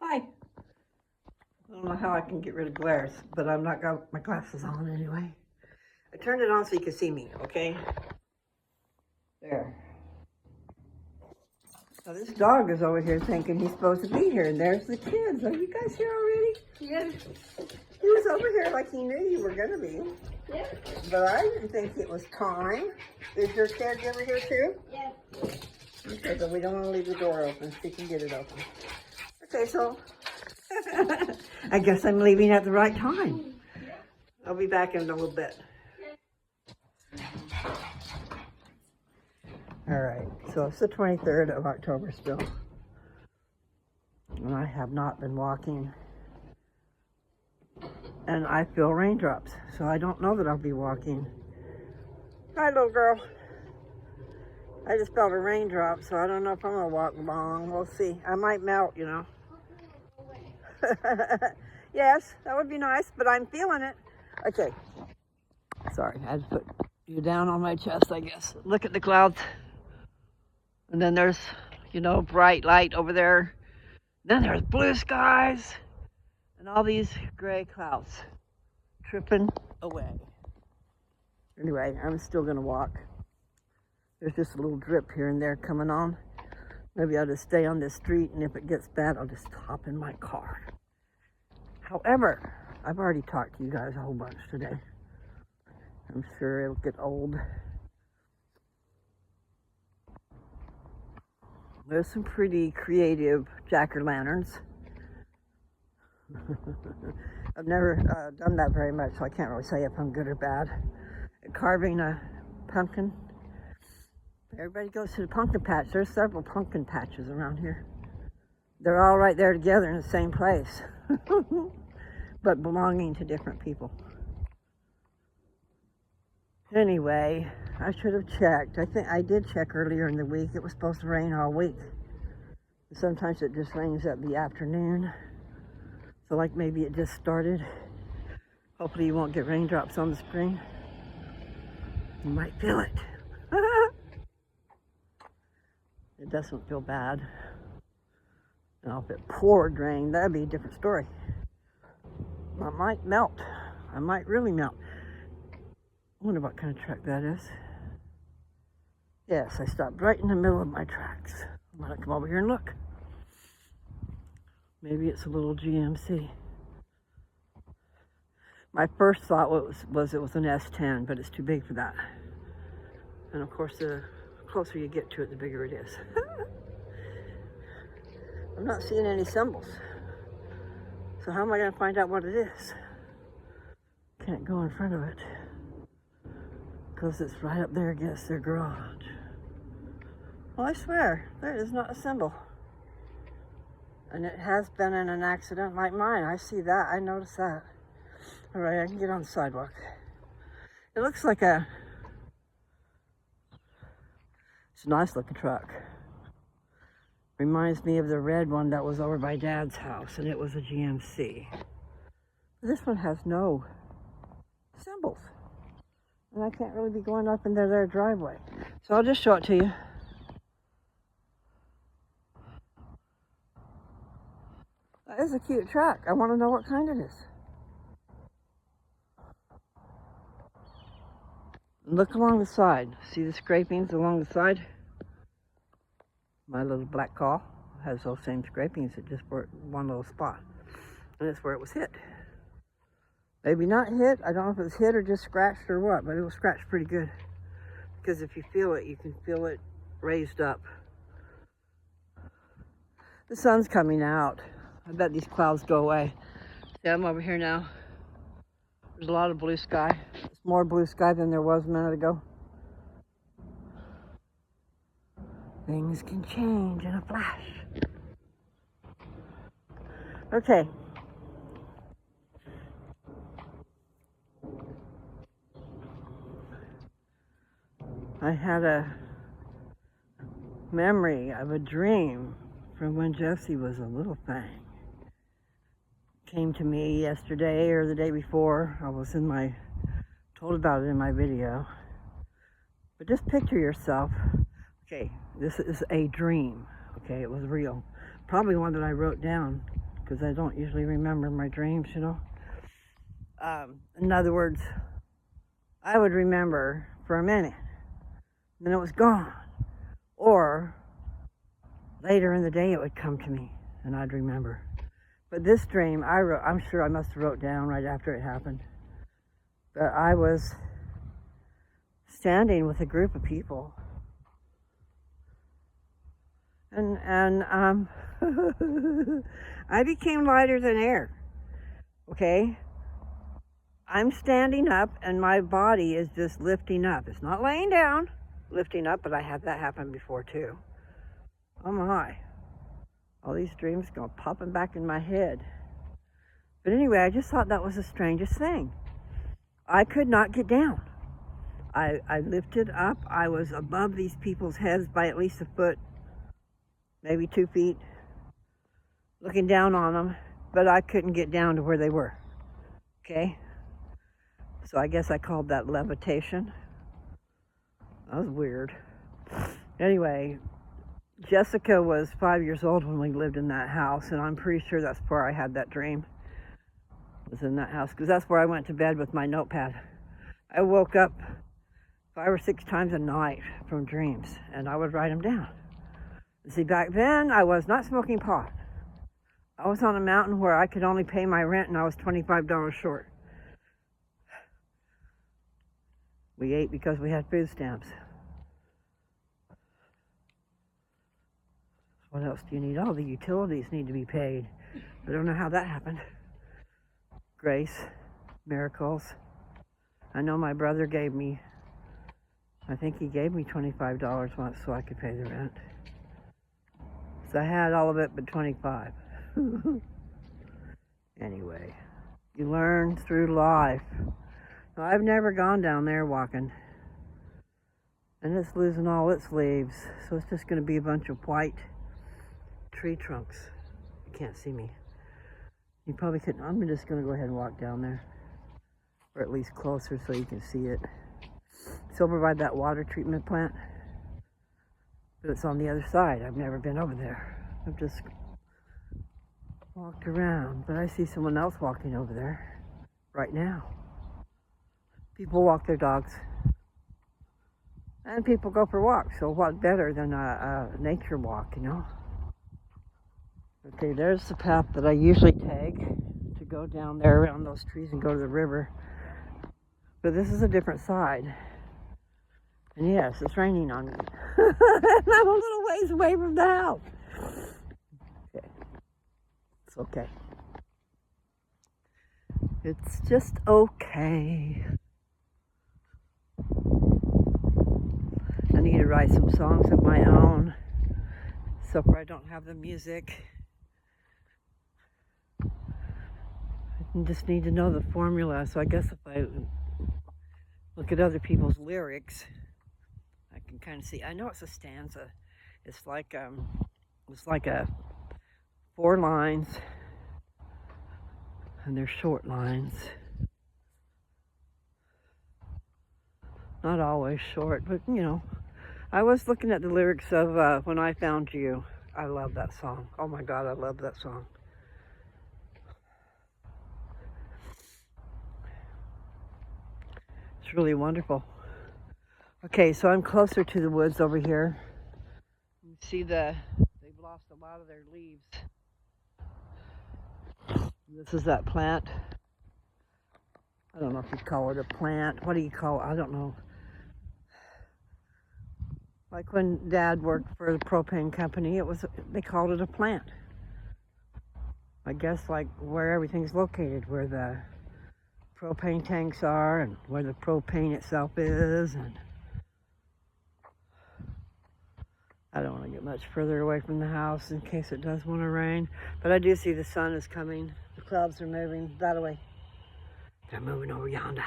Hi. I don't know how I can get rid of glares, but I'm not got my glasses on anyway. I turned it on so you can see me, okay? There. Now this dog is over here thinking he's supposed to be here, and there's the kids. Are you guys here already? Yeah. He was over here like he knew you were gonna be. Yeah. But I didn't think it was time. Is your caregiver here too? Yeah. Okay, but we don't want to leave the door open. She can get it open. Okay, so I guess I'm leaving at the right time. I'll be back in a little bit. All right, so it's the 23rd of October still. And I have not been walking. And I feel raindrops, so I don't know that I'll be walking. Hi, little girl. I just felt a raindrop, so I don't know if I'm gonna walk long. We'll see. I might melt, you know. Yes, that would be nice, but I'm feeling it. Okay. Sorry, I had to put you down on my chest, I guess. Look at the clouds. And then there's, bright light over there. Then there's blue skies. And all these gray clouds tripping away. Anyway, I'm still going to walk. There's just a little drip here and there coming on. Maybe I'll just stay on this street, and if it gets bad, I'll just hop in my car. However, I've already talked to you guys a whole bunch today. I'm sure it'll get old. There's some pretty creative jack-o'-lanterns. I've never done that very much, so I can't really say if I'm good or bad. Carving a pumpkin. Everybody goes to the pumpkin patch. There's several pumpkin patches around here. They're all right there together in the same place, but belonging to different people. Anyway, I should have checked. I think I did check earlier in the week. It was supposed to rain all week. Sometimes it just rains at the afternoon. So like maybe it just started. Hopefully you won't get raindrops on the screen. You might feel it. It doesn't feel bad. Now if it poured rain, that'd be a different story. I might melt. I might really melt. I wonder what kind of truck that is. Yes, I stopped right in the middle of my tracks. I'm gonna come over here and look. Maybe it's a little GMC. My first thought was it was an S10, but it's too big for that. And of course, the closer you get to it, the bigger it is. I'm not seeing any symbols. So how am I gonna find out what it is? Can't go in front of it, because it's right up there against their garage. Well, I swear, there is not a symbol. And it has been in an accident like mine. I see that, I noticed that. All right, I can get on the sidewalk. It looks like it's a nice looking truck. Reminds me of the red one that was over by Dad's house, and it was a GMC. This one has no symbols. And I can't really be going up in their driveway. So I'll just show it to you. That is a cute truck. I want to know what kind it is. Look along the side. See the scrapings along the side? My little black call has those same scrapings. It just were one little spot. And it's where it was hit. Maybe not hit. I don't know if it was hit or just scratched or what, but it was scratched pretty good. Because if you feel it, you can feel it raised up. The sun's coming out. I bet these clouds go away. See, I'm over here now. There's a lot of blue sky. It's more blue sky than there was a minute ago. Things can change in a flash. Okay. I had a memory of a dream from when Josie was a little thing. Came to me yesterday or the day before. I was told about it in my video. But just picture yourself. Okay, this is a dream. Okay, it was real. Probably one that I wrote down because I don't usually remember my dreams, you know. In other words, I would remember for a minute, then it was gone. Or later in the day it would come to me and I'd remember. But this dream, I'm sure I must have wrote down right after it happened. But I was standing with a group of people. And I became lighter than air. Okay? I'm standing up and my body is just lifting up. It's not laying down, lifting up, but I had that happen before too. Oh my. All these dreams go popping back in my head. But anyway, I just thought that was the strangest thing. I could not get down. I lifted up. I was above these people's heads by at least a foot, maybe 2 feet, looking down on them, but I couldn't get down to where they were. Okay? So I guess I called that levitation. That was weird. Anyway, Jessica was 5 years old when we lived in that house, and I'm pretty sure that's where I had that dream. Was in that house, because that's where I went to bed with my notepad. I woke up 5 or 6 times a night from dreams, and I would write them down. See, back then, I was not smoking pot. I was on a mountain where I could only pay my rent, and I was $25 short. We ate because we had food stamps. What else do you need? All the utilities need to be paid. I don't know how that happened. Grace, miracles. I know my brother gave me, I think he gave me $25 once so I could pay the rent. So I had all of it but 25. Anyway, you learn through life. Well, I've never gone down there walking. And it's losing all its leaves. So it's just going to be a bunch of white tree trunks. You can't see me. You probably couldn't. I'm just going to go ahead and walk down there. Or at least closer so you can see it. It's over by that water treatment plant. But it's on the other side. I've never been over there. I've just walked around. But I see someone else walking over there right now. People walk their dogs. And people go for walks. So what better than a nature walk, you know? Okay, there's the path that I usually take to go down there around those trees and go to the river. But this is a different side. And yes, it's raining on me. I'm a little ways away from the house. Okay. It's okay. It's just okay. I need to write some songs of my own. So far I don't have the music. I just need to know the formula. So I guess if I look at other people's lyrics, I can kind of see. I know it's a stanza. It's like a 4 lines, and they're short lines. Not always short, but you know. I was looking at the lyrics of When I Found You. I love that song. Oh my God, I love that song. It's really wonderful. Okay, so I'm closer to the woods over here. You see they've lost a lot of their leaves. This is that plant. I don't know if you call it a plant. What do you call it? I don't know. Like when Dad worked for the propane company, they called it a plant. I guess like where everything's located, where the propane tanks are and where the propane itself is. And I don't want to get much further away from the house in case it does want to rain. But I do see the sun is coming. The clouds are moving that way. They're moving over yonder.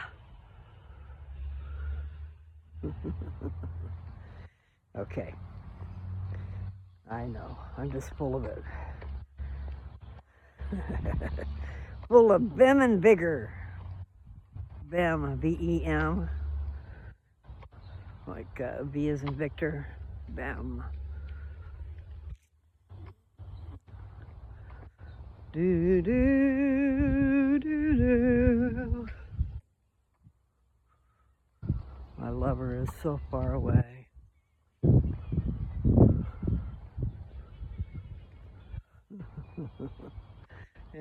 Okay. I know. I'm just full of it. Full of vim and vigor. Vim, V-E-M. Like V as in Victor. Vim. Do, do, do, do. My lover is so far away.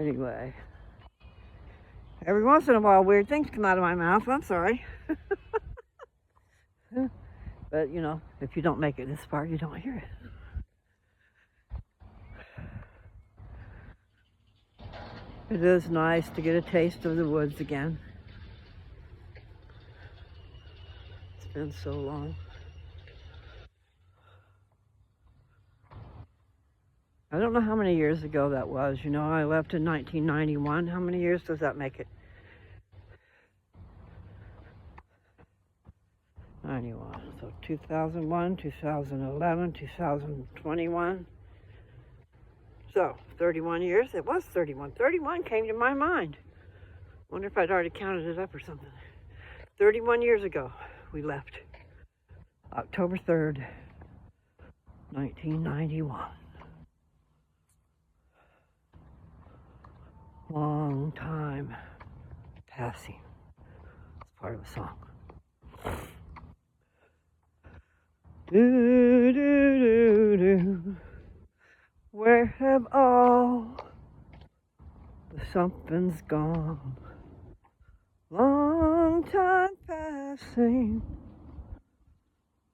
Anyway, every once in a while weird things come out of my mouth. I'm sorry. But, you know, if you don't make it this far, you don't hear it. It is nice to get a taste of the woods again. It's been so long. I don't know how many years ago that was. You know, I left in 1991. How many years does that make it? 91. So 2001, 2011, 2021. So 31 years. It was 31. 31 came to my mind. Wonder if I'd already counted it up or something. 31 years ago we left. October 3rd, 1991. Long time passing. It's part of a song. Do, do, do, do. Where have all the somethings gone? Long time passing.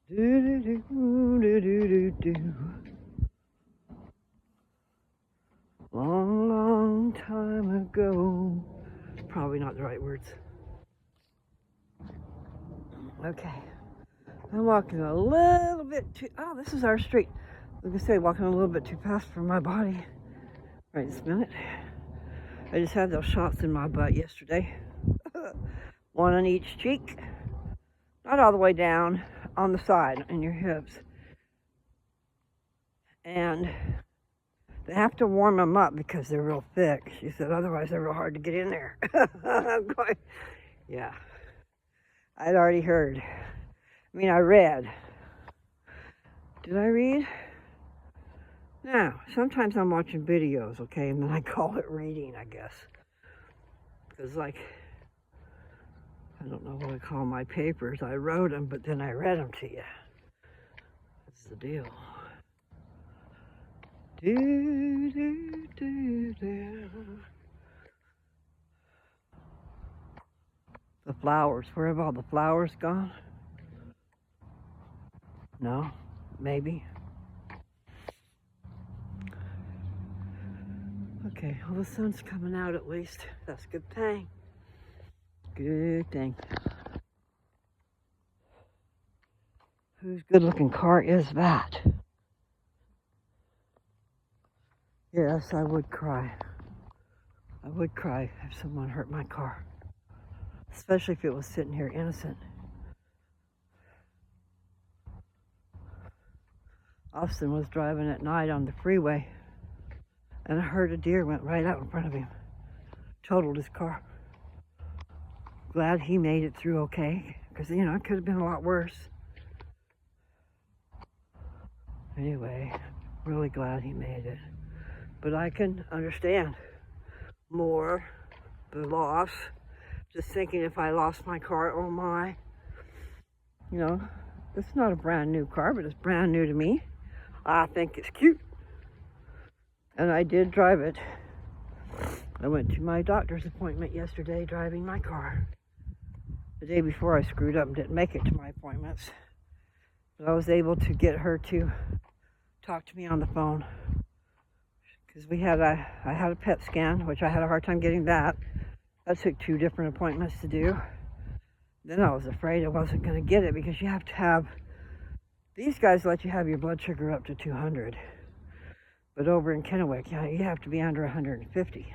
Do, do, do, do, do, do, do. Long, long time ago. Probably not the right words. Okay. I'm walking a little bit too... Oh, this is our street. Like I say, walking a little bit too fast for my body right this minute. I just had those shots in my butt yesterday. One on each cheek. Not all the way down, on the side, in your hips. And they have to warm them up because they're real thick. She said, otherwise they're real hard to get in there. I'm going, yeah. I'd already heard. I mean, I read. Did I read? Now, sometimes I'm watching videos, okay, and then I call it reading, I guess. Because, like, I don't know what I call my papers. I wrote them, but then I read them to you. That's the deal. Do, do, do, do. The flowers. Where have all the flowers gone? No? Maybe? Okay, well, the sun's coming out at least. That's a good thing. Good thing. Whose good-looking car is that? Yes, I would cry. I would cry if someone hurt my car. Especially if it was sitting here innocent. Austin was driving at night on the freeway, and I heard a deer went right out in front of him. Totaled his car. Glad he made it through okay, because, you know, it could have been a lot worse. Anyway, really glad he made it. But I can understand more the loss. Just thinking if I lost my car, oh my. You know, it's not a brand new car, but it's brand new to me. I think it's cute. And I did drive it. I went to my doctor's appointment yesterday driving my car. The day before I screwed up and didn't make it to my appointments. But I was able to get her to talk to me on the phone. Because I had a PET scan, which I had a hard time getting that. That took 2 different appointments to do. Then I was afraid I wasn't going to get it because you have to have, these guys let you have your blood sugar up to 200. But over in Kennewick, you have to be under 150.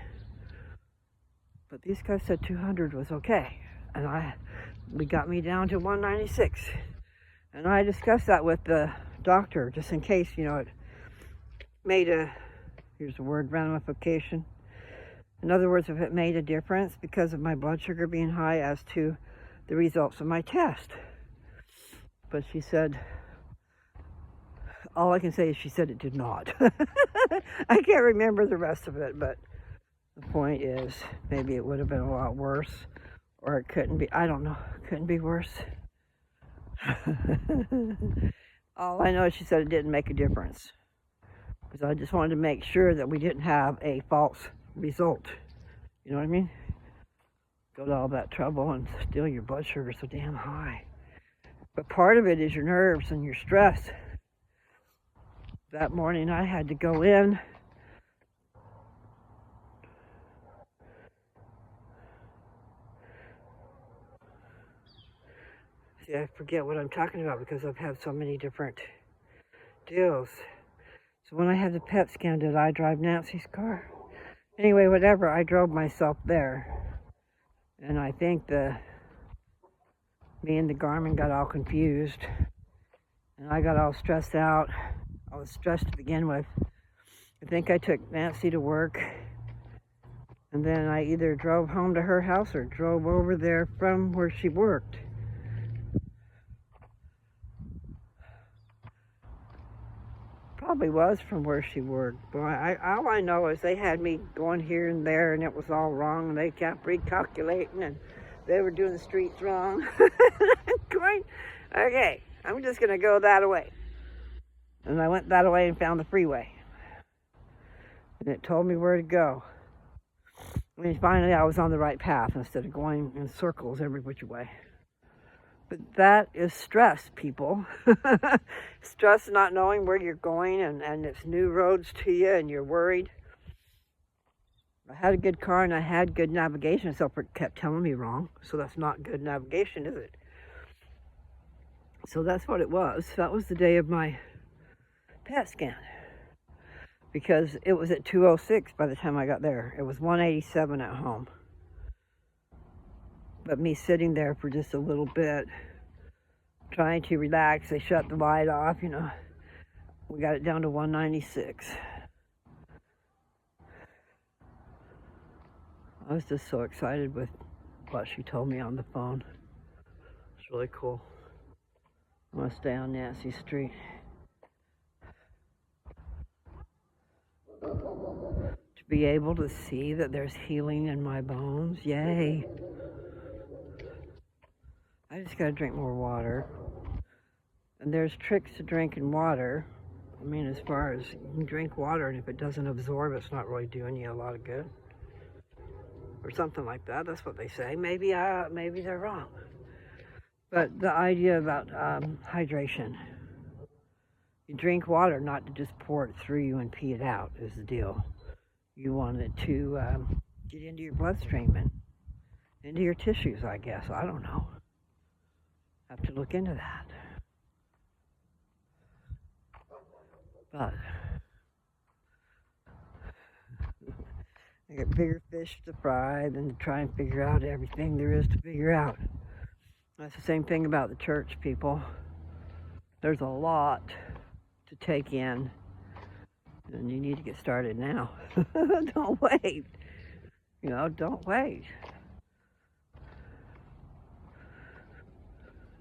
But these guys said 200 was okay. And we got me down to 196. And I discussed that with the doctor, just in case, you know, it made a, here's the word, ramification. In other words, if it made a difference because of my blood sugar being high as to the results of my test. But she said, all I can say is she said it did not. I can't remember the rest of it, but The point is, maybe it would have been a lot worse, or it couldn't be. I don't know. It couldn't be worse. All I know is she said it didn't make a difference. Because I just wanted to make sure that we didn't have a false result. You know what I mean? Go to all that trouble and still your blood sugar so damn high. But part of it is your nerves and your stress. That morning I had to go in. See, I forget what I'm talking about because I've had so many different deals. So when I had the PET scan, did I drive Nancy's car? Anyway, whatever, I drove myself there. And I think me and the Garmin got all confused. And I got all stressed out. I was stressed to begin with. I think I took Nancy to work. And then I either drove home to her house or drove over there from where she worked. Probably was from where she worked. Boy, all I know is they had me going here and there, and it was all wrong, and they kept recalculating, and they were doing the streets wrong. Going, okay, I'm just going to go that way. And I went that way and found the freeway. And it told me where to go. I mean, finally I was on the right path instead of going in circles every which way. But that is stress, people. Stress not knowing where you're going, and it's new roads to you and you're worried. I had a good car and I had good navigation, so it kept telling me wrong. So that's not good navigation, is it? So that's what it was. That was the day of my PET scan. Because it was at 2:06 by the time I got there. It was 1:87 at home. But me sitting there for just a little bit, trying to relax, they shut the light off, you know. We got it down to 196. I was just so excited with what she told me on the phone. It's really cool. I'm going to stay on Nancy Street. To be able to see that there's healing in my bones, yay. I just gotta drink more water. And there's tricks to drinking water. I mean, as far as you can drink water, and if it doesn't absorb, it's not really doing you a lot of good. Or something like that. That's what they say. Maybe they're wrong. But the idea about hydration. You drink water, not to just pour it through you and pee it out, is the deal. You want it to get into your bloodstream and into your tissues, I guess. I don't know. Have to look into that. But I get bigger fish to fry than to try and figure out everything there is to figure out. That's the same thing about the church, people. There's a lot to take in, and you need to get started now. Don't wait. You know, don't wait.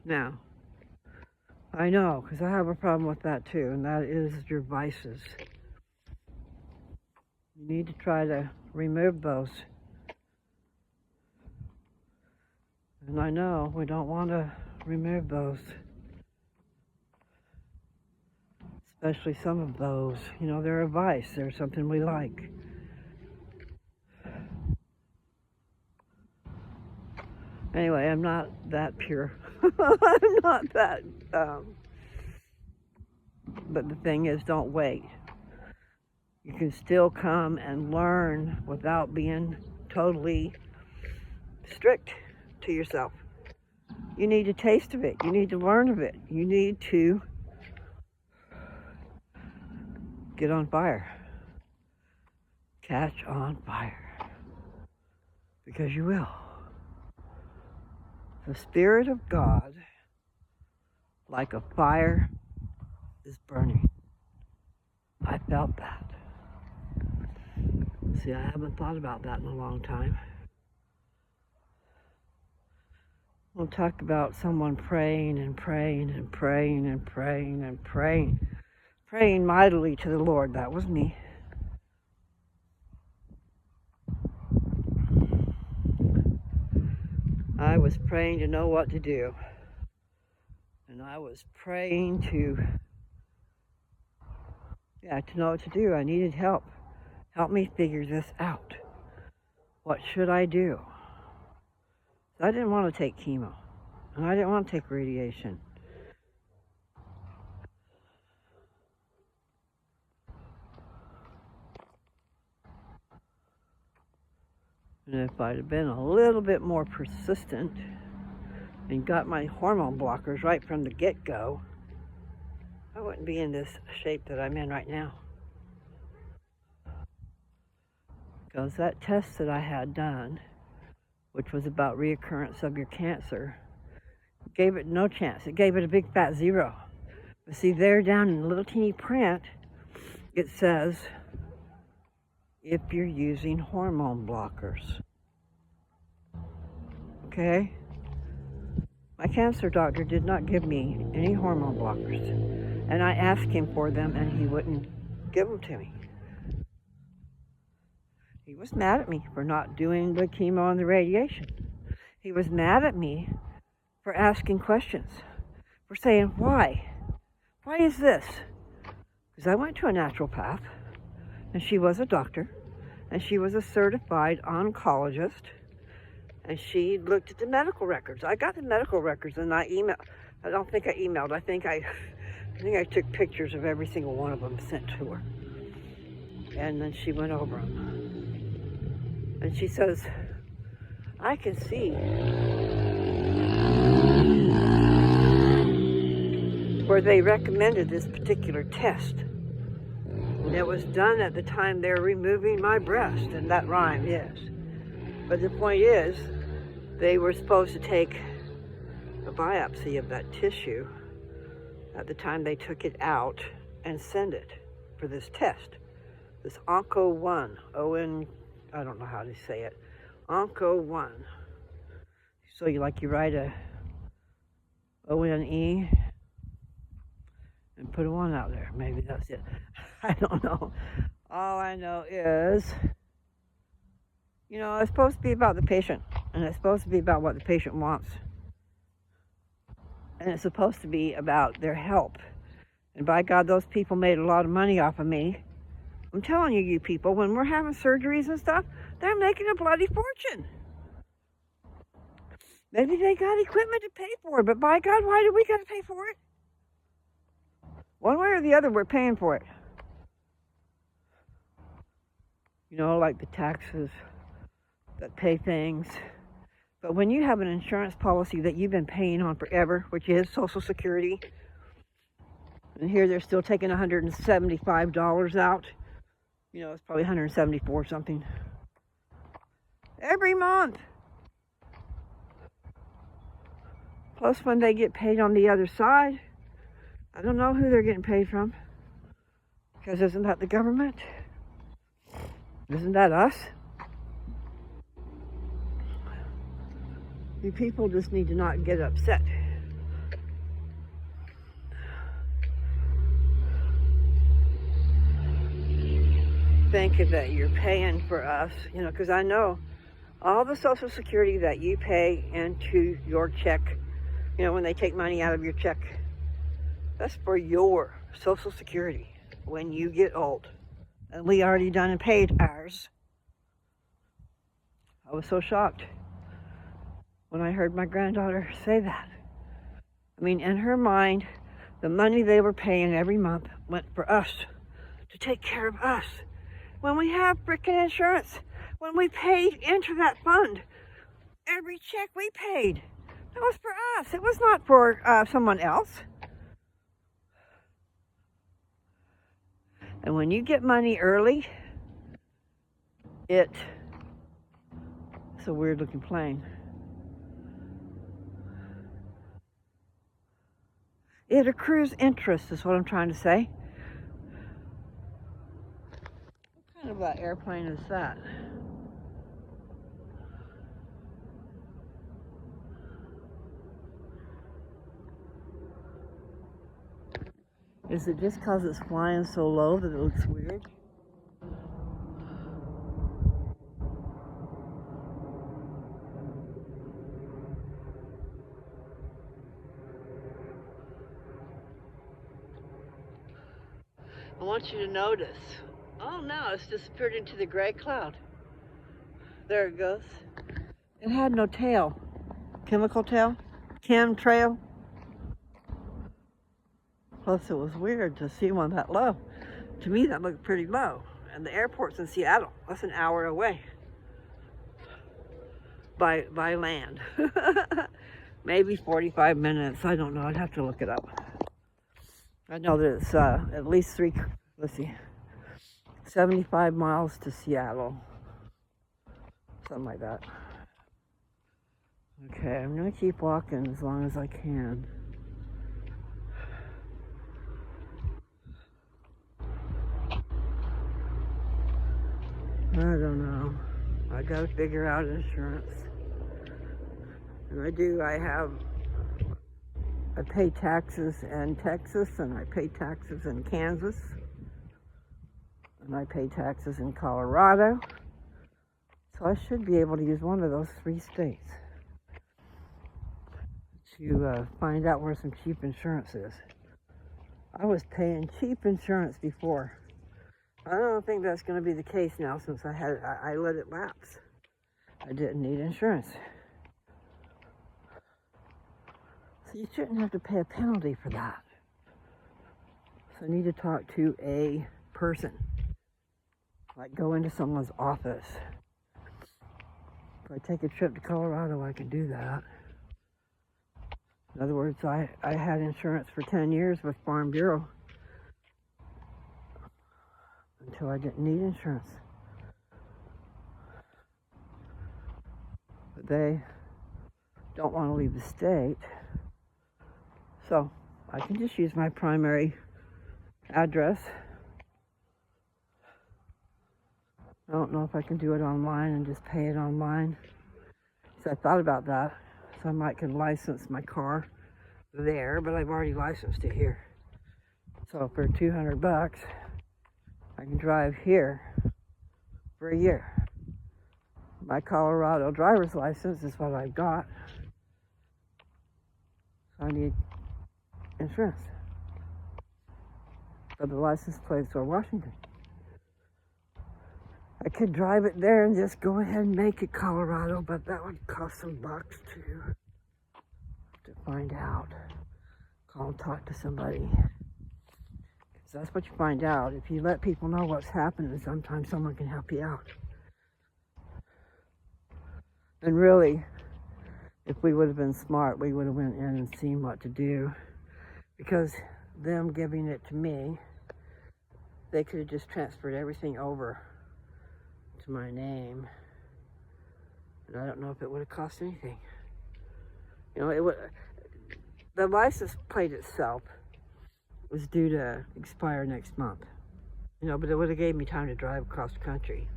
Now, I know, because I have a problem with that too, and that is your vices. You need to try to remove those. And I know we don't want to remove those. Especially some of those. You know, they're a vice. They're something we like. Anyway, I'm not that pure. I'm not that. But the thing is, don't wait. You can still come and learn without being totally strict to yourself. You need a taste of it. You need to learn of it. You need to get on fire. Catch on fire. Because you will. The Spirit of God, like a fire, is burning. I felt that. See, I haven't thought about that in a long time. We'll talk about someone praying and praying and praying and praying and praying. Praying mightily to the Lord. That was me. I was praying to know what to do. And I was praying to know what to do. I needed help. Help me figure this out. What should I do? I didn't want to take chemo. And I didn't want to take radiation. And if I'd have been a little bit more persistent and got my hormone blockers right from the get-go, I wouldn't be in this shape that I'm in right now. Because that test that I had done, which was about reoccurrence of your cancer, gave it no chance. It gave it a big fat 0. But see, there down in little teeny print, it says, if you're using hormone blockers. Okay? My cancer doctor did not give me any hormone blockers. And I asked him for them and he wouldn't give them to me. He was mad at me for not doing the chemo and the radiation. He was mad at me for asking questions, for saying, why? Why is this? Because I went to a naturopath, and she was a doctor, and she was a certified oncologist, and she looked at the medical records. I got the medical records, and I emailed. I don't think I emailed. I think I took pictures of every single one of them sent to her. And then she went over them. And she says, I can see where they recommended this particular test. And it was done at the time they were removing my breast, and that rhymed, yes. But the point is, they were supposed to take a biopsy of that tissue at the time they took it out and send it for this test. This Onco-1, O-N, I don't know how to say it, Onco-1. So you write a O-N-E and put a 1 out there. Maybe that's it. I don't know. All I know is, it's supposed to be about the patient, and it's supposed to be about what the patient wants. And it's supposed to be about their help. And by God, those people made a lot of money off of me. I'm telling you, you people, when we're having surgeries and stuff, they're making a bloody fortune. Maybe they got equipment to pay for it, but by God, why do we got to pay for it? One way or the other, we're paying for it. Like the taxes that pay things. But when you have an insurance policy that you've been paying on forever, which is Social Security, and here they're still taking $175 out, it's probably $174 something every month. Plus when they get paid on the other side, I don't know who they're getting paid from. Because isn't that the government? Isn't that us? You people just need to not get upset. Think that you're paying for us, because I know all the Social Security that you pay into your check, when they take money out of your check, that's for your Social Security when you get old. And we already done and paid ours. I was so shocked when I heard my granddaughter say that. In her mind, the money they were paying every month went for us, to take care of us. When we have frickin' insurance, when we paid into that fund, every check we paid, that was for us. It was not for someone else. And when you get money early, it's a weird looking plane. It accrues interest, is what I'm trying to say. What kind of an airplane is that? Is it just because it's flying so low that it looks weird? want you to notice. Oh no, it's disappeared into the gray cloud. There it goes. It had no tail. Chemical tail? Chemtrail? Plus it was weird to see one that low. To me that looked pretty low. And the airport's in Seattle. That's an hour away. By land. Maybe 45 minutes. I don't know. I'd have to look it up. I know that it's at least 75 miles to Seattle. Something like that. Okay, I'm going to keep walking as long as I can. I don't know. I got to figure out insurance. And I pay taxes in Texas, and I pay taxes in Kansas, and I pay taxes in Colorado. So I should be able to use one of those 3 states to find out where some cheap insurance is. I was paying cheap insurance before. I don't think that's going to be the case now since I let it lapse. I didn't need insurance. So you shouldn't have to pay a penalty for that. So I need to talk to a person. Like go into someone's office. If I take a trip to Colorado, I can do that. In other words, I had insurance for 10 years with Farm Bureau until I didn't need insurance. But they don't want to leave the state. So I can just use my primary address. I don't know if I can do it online and just pay it online. So I thought about that. So I might can license my car there, but I've already licensed it here. So for $200, I can drive here for a year. My Colorado driver's license is what I've got. So I need insurance. But the license plates are Washington. I could drive it there and just go ahead and make it Colorado, but that would cost some bucks too. To find out. Call and talk to somebody. Because that's what you find out. If you let people know what's happening, sometimes someone can help you out. And really, if we would have been smart, we would have went in and seen what to do. Because them giving it to me, they could have just transferred everything over to my name. And I don't know if it would have cost anything. You know, the license plate itself was due to expire next month. You know, but it would have gave me time to drive across the country.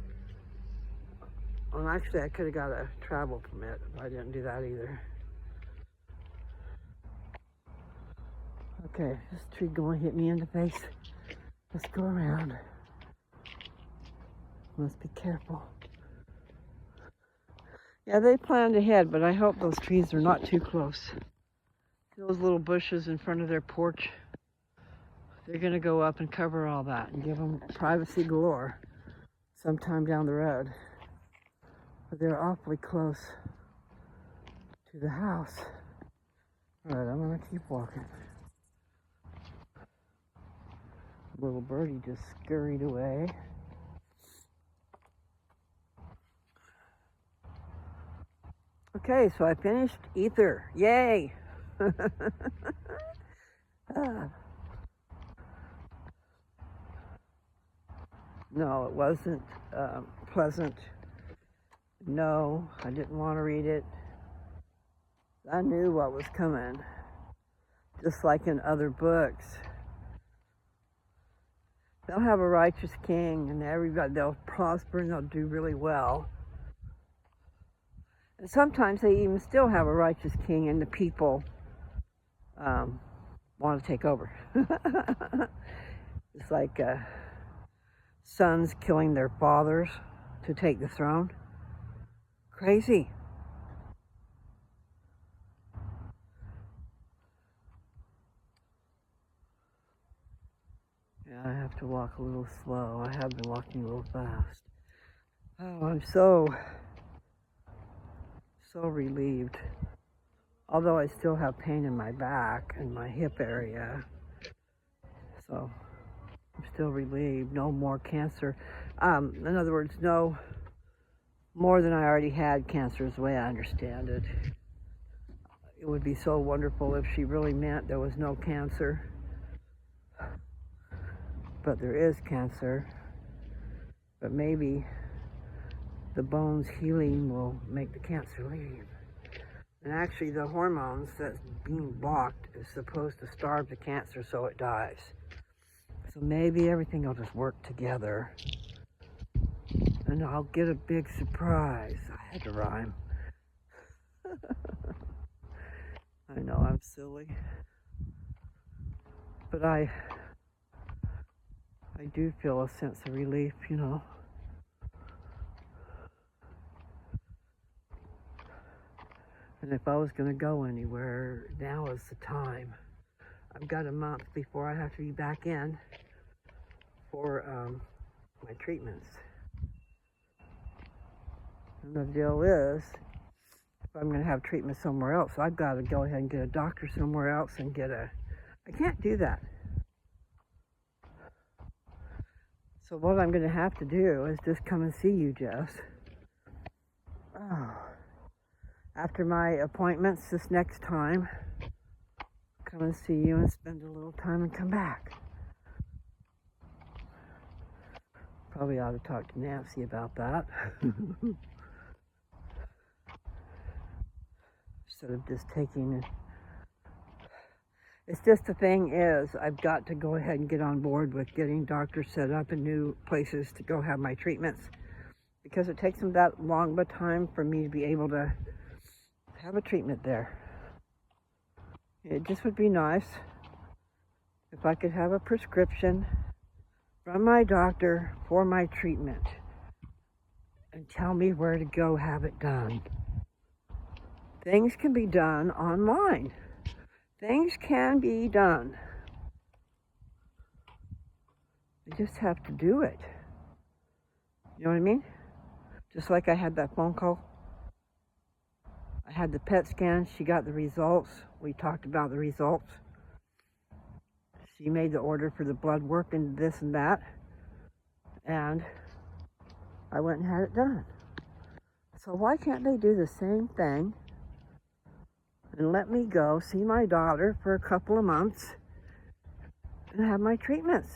Well, actually, I could have got a travel permit, but I didn't do that either. Okay, this tree going to hit me in the face. Let's go around. Must be careful. Yeah, they planned ahead, but I hope those trees are not too close. Those little bushes in front of their porch, they're going to go up and cover all that and give them privacy galore sometime down the road. But they're awfully close to the house. All right, I'm going to keep walking. Little birdie just scurried away. Okay, so I finished Ether. Yay! No, it wasn't pleasant. No, I didn't want to read it. I knew what was coming. Just like in other books. They'll have a righteous king and everybody, they'll prosper and they'll do really well. And sometimes they even still have a righteous king and the people want to take over. It's like sons killing their fathers to take the throne. Crazy. Yeah, I have have to walk a little slow. I have been walking a little fast. Oh, I'm so relieved. Although I still have pain in my back and my hip area. So I'm still relieved. No more cancer. In other words, no more than I already had cancer is the way I understand it. It would be so wonderful if she really meant there was no cancer. But there is cancer. But maybe the bones healing will make the cancer leave. And actually the hormones that's being blocked is supposed to starve the cancer so it dies. So maybe everything will just work together. And I'll get a big surprise. I had to rhyme. I know I'm silly. But I do feel a sense of relief, you know. And if I was going to go anywhere, now is the time. I've got a month before I have to be back in for my treatments. And the deal is, if I'm going to have treatment somewhere else, I've got to go ahead and get a doctor somewhere else and I can't do that. So what I'm going to have to do is just come and see you, Jess. Oh. After my appointments this next time, come and see you and spend a little time and come back. Probably ought to talk to Nancy about that. Instead of just taking it. It's just the thing is, I've got to go ahead and get on board with getting doctors set up in new places to go have my treatments. Because it takes them that long of a time for me to be able to have a treatment there. It just would be nice if I could have a prescription from my doctor for my treatment and tell me where to go have it done. Things can be done online. Things can be done. I just have to do it. You know what I mean? Just like I had that phone call. I had the PET scan. She got the results. We talked about the results. She made the order for the blood work and this and that. And I went and had it done. So why can't they do the same thing and let me go see my daughter for a couple of months and have my treatments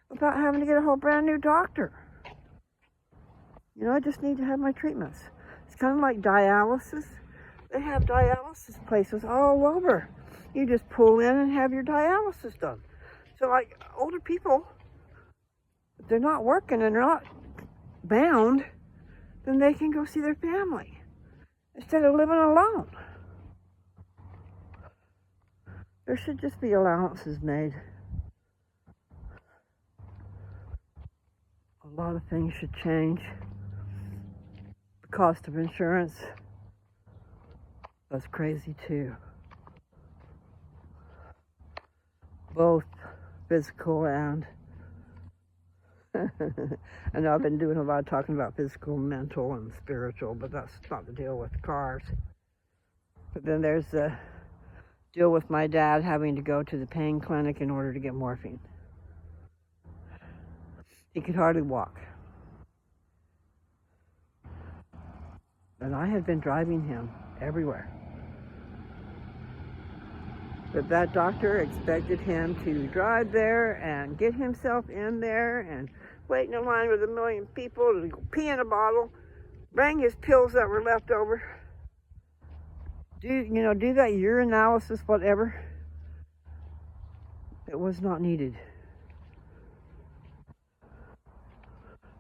without having to get a whole brand new doctor? You know, I just need to have my treatments. It's kind of like dialysis. They have dialysis places all over. You just pull in and have your dialysis done. So like older people, if they're not working and they're not bound, then they can go see their family instead of living alone. There should just be allowances made. A lot of things should change. The cost of insurance, that's crazy too. Both physical and I know I've been doing a lot of talking about physical, mental, and spiritual, but that's not the deal with cars. But then there's the deal with my dad having to go to the pain clinic in order to get morphine. He could hardly walk. And I had been driving him everywhere. But that doctor expected him to drive there and get himself in there and wait in a line with 1 million people to go pee in a bottle, bring his pills that were left over, do that urinalysis, whatever. It was not needed.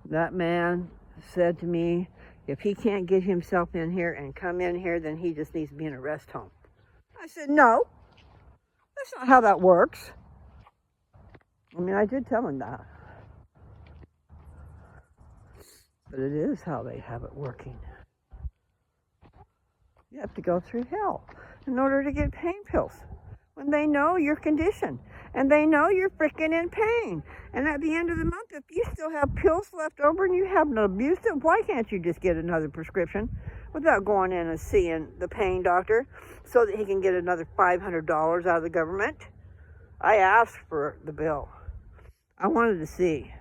That man said to me, if he can't get himself in here and come in here, then he just needs to be in a rest home. I said, no, that's not how that works. I mean, I did tell him that. But it is how they have it working. You have to go through hell in order to get pain pills. when they know your condition and they know you're freaking in pain. And at the end of the month, if you still have pills left over and you haven't abused it, why can't you just get another prescription without going in and seeing the pain doctor so that he can get another $500 out of the government? I asked for the bill. I wanted to see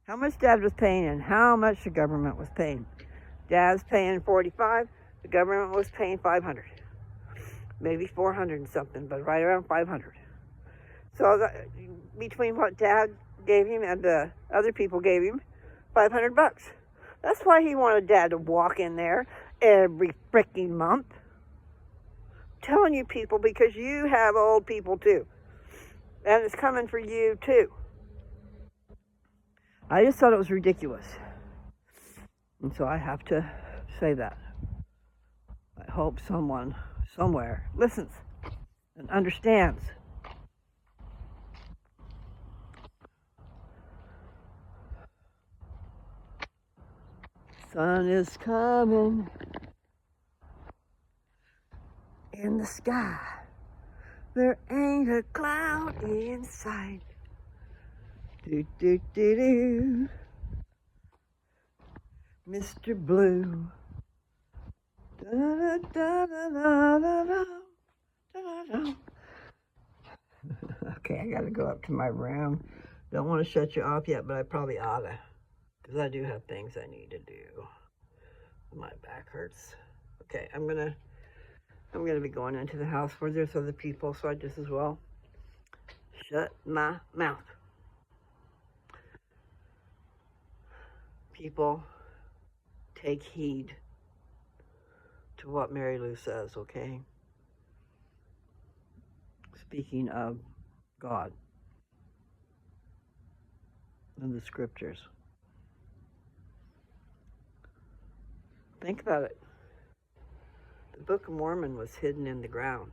how much Dad was paying and how much the government was paying. Dad's paying $45, the government was paying $500. Maybe 400 and something, but right around 500. So between what Dad gave him and the other people gave him, $500. That's why he wanted Dad to walk in there every freaking month. I'm telling you people, because you have old people too. And it's coming for you too. I just thought it was ridiculous. And so I have to say that. I hope someone somewhere listens and understands. Sun is coming in the sky. There ain't a cloud in sight. Do, do, do, do. Mr. Blue. Da, da, da, da, da, da, da, da, da. Okay, I gotta go up to my room. Don't want to shut you off yet, but I probably oughta, because I do have things I need to do. My back hurts. Okay, I'm gonna be going into the house where there's other people, so I just as well shut my mouth. People, take heed to what Mary Lou says, okay? Speaking of God and the scriptures. Think about it. The Book of Mormon was hidden in the ground,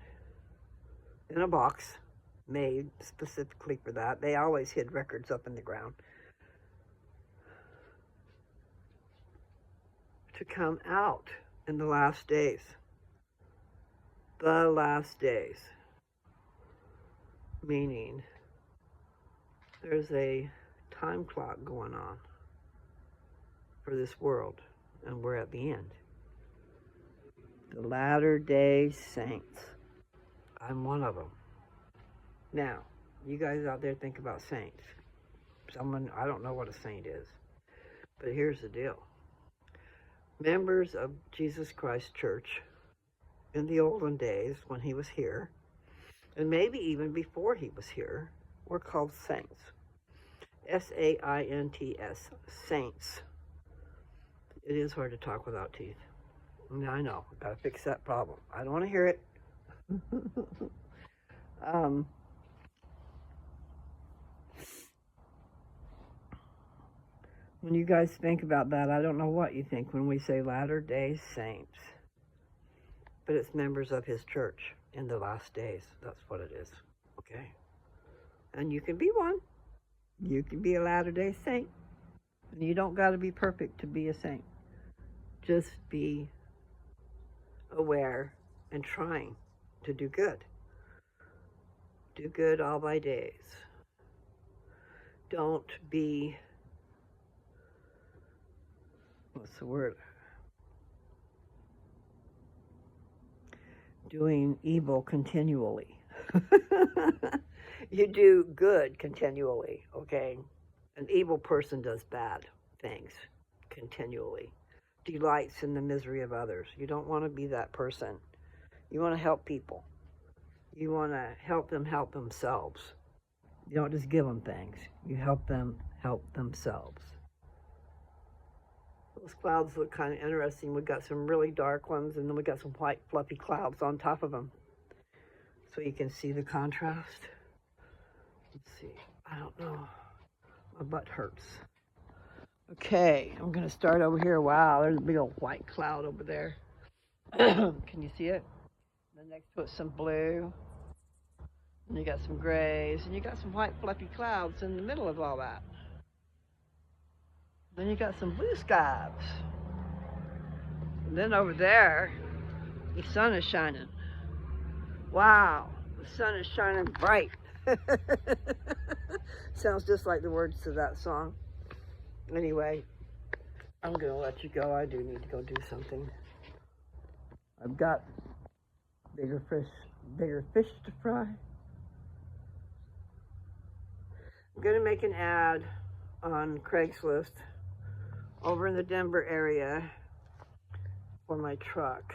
in a box made specifically for that. They always hid records up in the ground. To come out in the last days. The last days. Meaning, there's a time clock going on for this world, and we're at the end. The Latter-day Saints. I'm one of them. Now, you guys out there think about saints. I don't know what a saint is, but here's the deal. Members of Jesus Christ Church in the olden days when he was here, and maybe even before he was here, were called saints. S-A-I-N-T-S, saints. It is hard to talk without teeth. I know, I've got to fix that problem. I don't want to hear it. When you guys think about that, I don't know what you think when we say Latter-day Saints. But it's members of his church in the last days. That's what it is. Okay? And you can be one. You can be a Latter-day Saint. And you don't got to be perfect to be a saint. Just be aware and trying to do good. Do good all thy days. Don't be, what's the word? Doing evil continually. You do good continually, okay? An evil person does bad things continually. Delights in the misery of others. You don't want to be that person. You want to help people. You want to help them help themselves. You don't just give them things. You help them help themselves. Those clouds look kind of interesting. We've got some really dark ones, and then we got some white fluffy clouds on top of them. So you can see the contrast. Let's see. I don't know. My butt hurts. Okay, I'm going to start over here. Wow, there's a big old white cloud over there. Can you see it? Then next to it, some blue. And you got some grays. And you got some white fluffy clouds in the middle of all that. Then you got some blue skies. And then over there, the sun is shining. Wow, the The sun is shining bright. Sounds just like the words to that song. Anyway, I'm gonna let you go. I do need to go do something. I've got bigger fish to fry. I'm gonna make an ad on Craigslist over in the Denver area for my truck.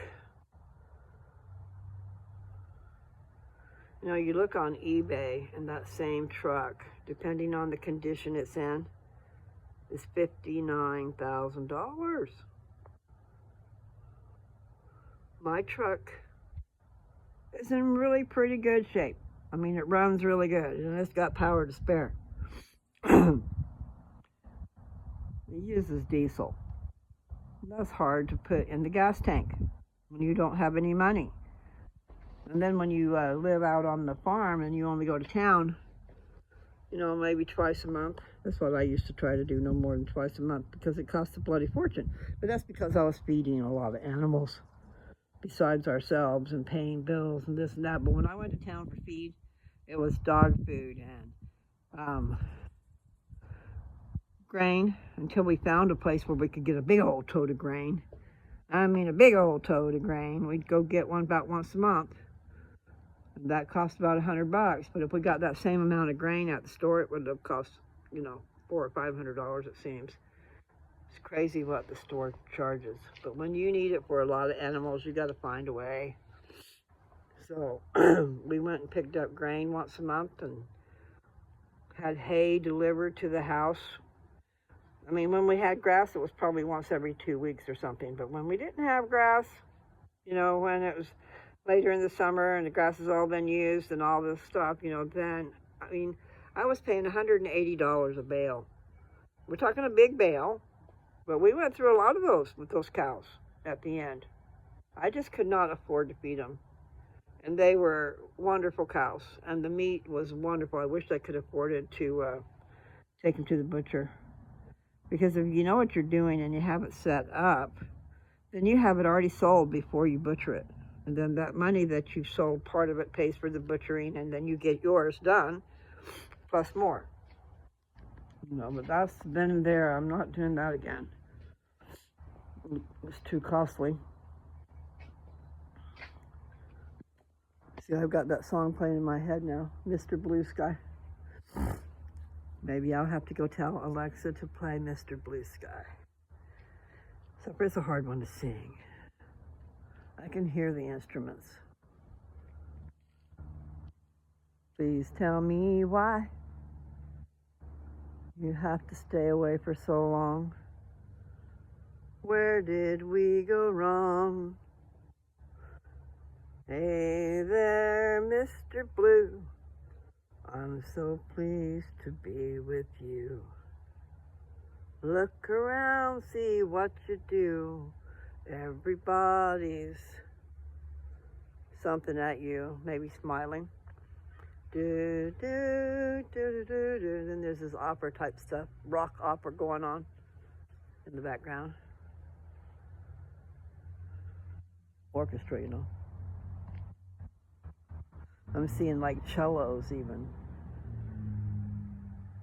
You know, you look on eBay and that same truck, depending on the condition it's in, is $59,000. My truck is in really pretty good shape. I mean, it runs really good and it's got power to spare. It uses diesel. That's hard to put in the gas tank when you don't have any money. And then when you live out on the farm and you only go to town, you know, maybe twice a month. That's what I used to try to do, no more than twice a month, because it costs a bloody fortune. But that's because I was feeding a lot of animals besides ourselves and paying bills and this and that. But when I went to town for feed, it was dog food and grain, until we found a place where we could get a big old tote of grain. I mean, a big old tote of grain. We'd go get one about once a month. That cost about $100, but if we got that same amount of grain at the store, it would have cost, you know, $400 or $500, it seems. It's crazy what the store charges, but when you need it for a lot of animals, you got to find a way. So we went and picked up grain once a month and had hay delivered to the house. I mean, when we had grass, it was probably once every 2 weeks or something, but when we didn't have grass, you know, when it was later in the summer and the grass has all been used and all this stuff, you know, then, I mean, I was paying $180 a bale. We're talking a big bale, but we went through a lot of those with those cows at the end. I just could not afford to feed them. And they were wonderful cows, and the meat was wonderful. I wish I could afford it to take them to the butcher. Because if you know what you're doing and you have it set up, then you have it already sold before you butcher it. And then that money that you've sold, part of it pays for the butchering, and then you get yours done, plus more. You know, but that's been there. I'm not doing that again. It's too costly. See, I've got that song playing in my head now, Mr. Blue Sky. Maybe I'll have to go tell Alexa to play Mr. Blue Sky. Except it's a hard one to sing. I can hear the instruments. Please tell me why you have to stay away for so long. Where did we go wrong? Hey there, Mr. Blue. I'm so pleased to be with you. Look around, see what you do. Everybody's something at you, maybe smiling. Do, do, do, do, do, do. Then there's this opera type stuff, rock opera going on in the background. Orchestra, you know. I'm seeing like cellos even.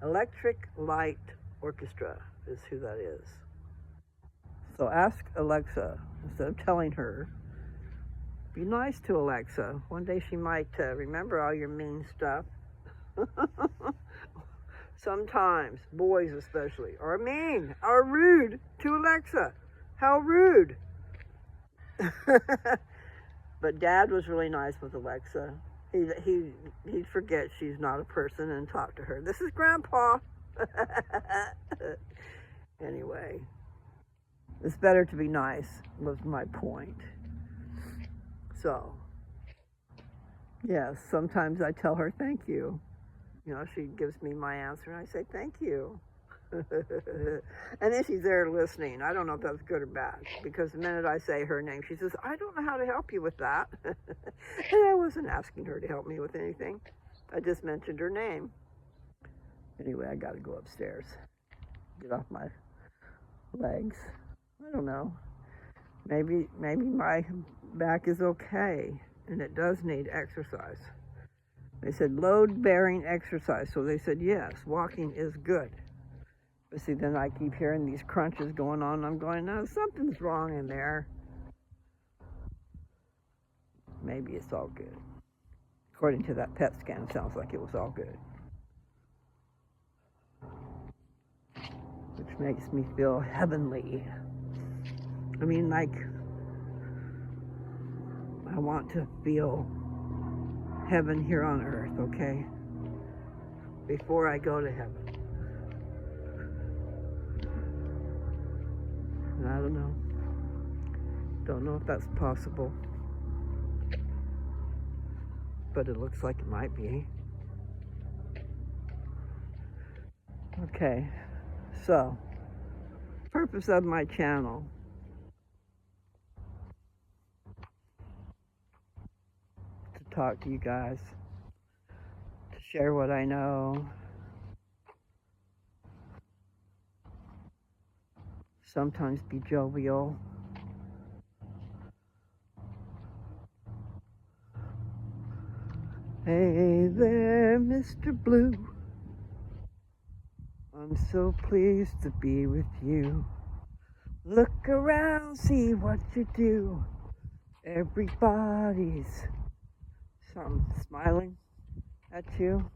Electric Light Orchestra is who that is. So ask Alexa, instead of telling her, be nice to Alexa. One day she might remember all your mean stuff. Sometimes, boys especially, are mean, are rude to Alexa. How rude. But Dad was really nice with Alexa. He'd forget she's not a person and talk to her. This is Grandpa. Anyway, it's better to be nice, was my point. So, yes, sometimes I tell her thank you. You know, she gives me my answer and I say thank you. And then she's there listening. I don't know if that's good or bad, because the minute I say her name, she says, I don't know how to help you with that. And I wasn't asking her to help me with anything. I just mentioned her name. Anyway, I got to go upstairs. Get off my legs. I don't know. Maybe my back is okay, and it does need exercise. They said load-bearing exercise. So they said, yes, walking is good. But see, then I keep hearing these crunches going on. I'm going, no, something's wrong in there. Maybe it's all good. According to that PET scan, it sounds like it was all good. Which makes me feel heavenly. I mean, like, I want to feel heaven here on earth, okay? Before I go to heaven. And I don't know. Don't know if that's possible. But it looks like it might be. Okay, so, purpose of my channel. To talk to you guys. To share what I know. Sometimes be jovial. Hey there, Mr. Blue. I'm so pleased to be with you. Look around, see what you do. Everybody's smiling at you.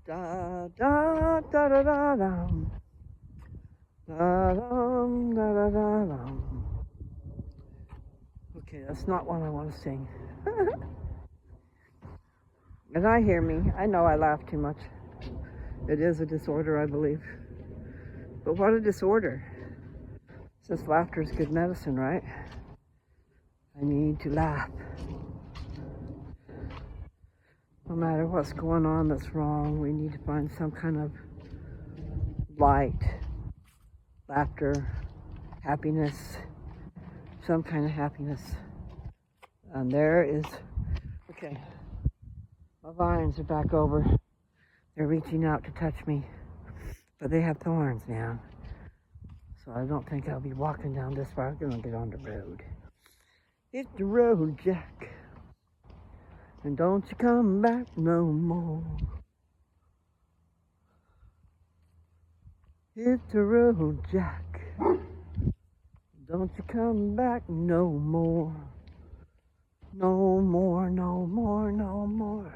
Da da da da da dum. Da dum da da da dum. Okay, that's not what I want to sing. And I hear me. I know I laugh too much. It is a disorder, I believe. But what a disorder. Since laughter is good medicine, right? I need to laugh. No matter what's going on that's wrong, we need to find some kind of light, laughter, happiness, some kind of happiness. And there is, okay, my vines are back over. They're reaching out to touch me, but they have thorns now. So I don't think I'll be walking down this far. I'm gonna get on the road. Hit the road, Jack. And don't you come back no more. Hit the road, Jack. Don't you come back no more. No more, no more, no more.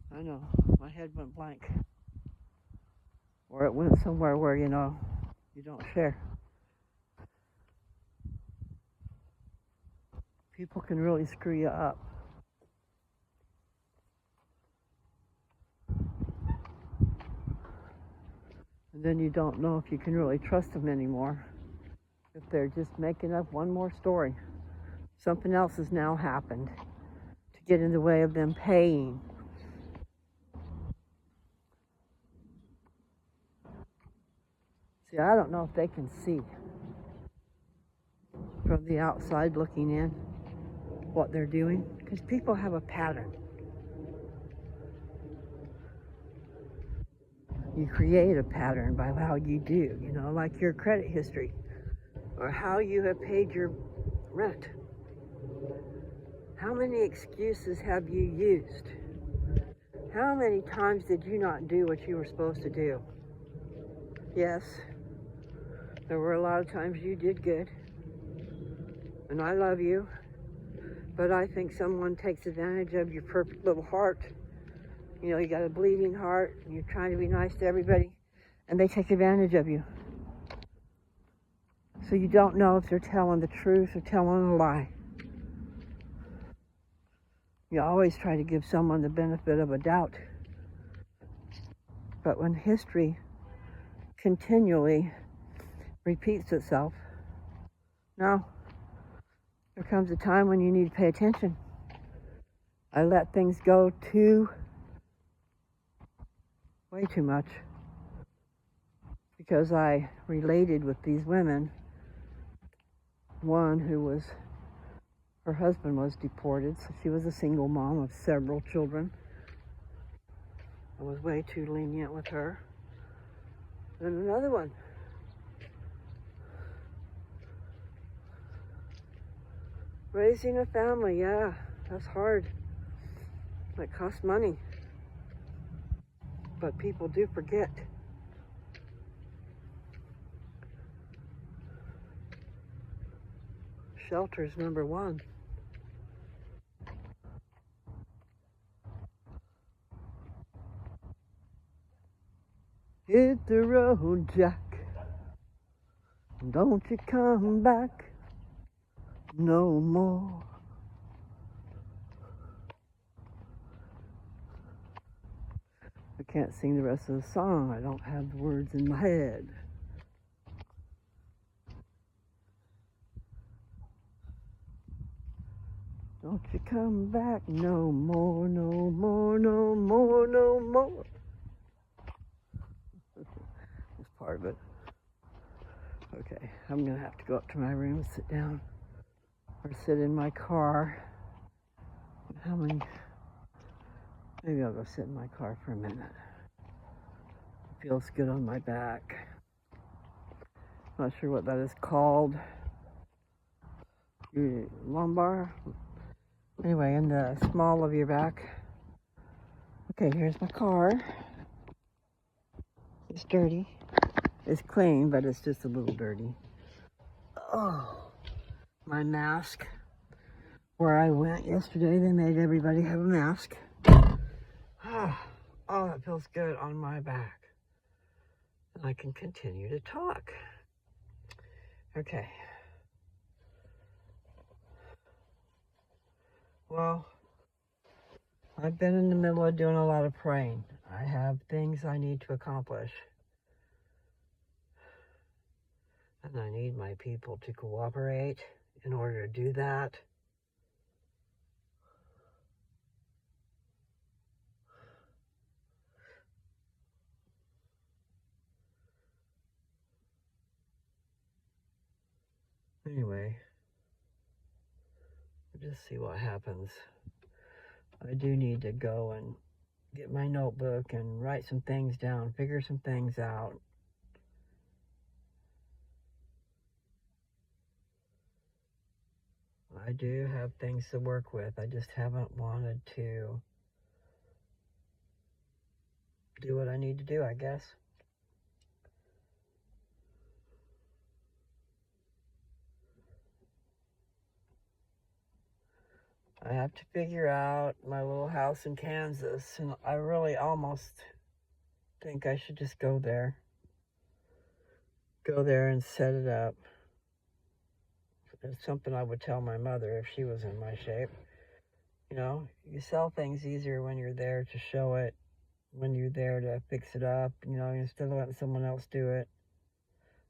I know, my head went blank. Or it went somewhere where, you know, you don't share. People can really screw you up. And then you don't know if you can really trust them anymore. If they're just making up one more story. Something else has now happened to get in the way of them paying. See, I don't know if they can see from the outside looking in what they're doing, because people have a pattern. You create a pattern by how you do, you know, like your credit history or how you have paid your rent. How many excuses have you used? How many times did you not do what you were supposed to do? Yes, there were a lot of times you did good, and I love you, but I think someone takes advantage of your perfect little heart. You know, you got a bleeding heart, and you're trying to be nice to everybody, and they take advantage of you. So you don't know if they're telling the truth or telling a lie. You always try to give someone the benefit of a doubt. But when history continually repeats itself, now there comes a time when you need to pay attention. I let things go way too much, because I related with these women. One who was Her husband was deported, so she was a single mom of several children. I was way too lenient with her. And another one. Raising a family, yeah, that's hard. It costs money. But people do forget. Shelter's number one. Hit the road, Jack. Don't you come back no more. I can't sing the rest of the song. I don't have the words in my head. Don't you come back no more, no more, no more, no more. That's part of it. Okay, I'm gonna have to go up to my room and sit down or sit in my car. Maybe I'll go sit in my car for a minute. It feels good on my back. Not sure what that is called. Your lumbar. Anyway, in the small of your back. Okay, here's my car. It's dirty. It's clean, but it's just a little dirty. Oh, my mask. Where I went yesterday, they made everybody have a mask. Oh, that feels good on my back. And I can continue to talk. Okay. Well, I've been in the middle of doing a lot of praying. I have things I need to accomplish. And I need my people to cooperate in order to do that. Anyway, we'll just see what happens. I do need to go and get my notebook and write some things down, figure some things out. I do have things to work with. I just haven't wanted to do what I need to do, I guess. I have to figure out my little house in Kansas, and I really almost think I should just go there. Go there and set it up. It's something I would tell my mother if she was in my shape. You know, you sell things easier when you're there to show it, when you're there to fix it up, you know, instead of letting someone else do it.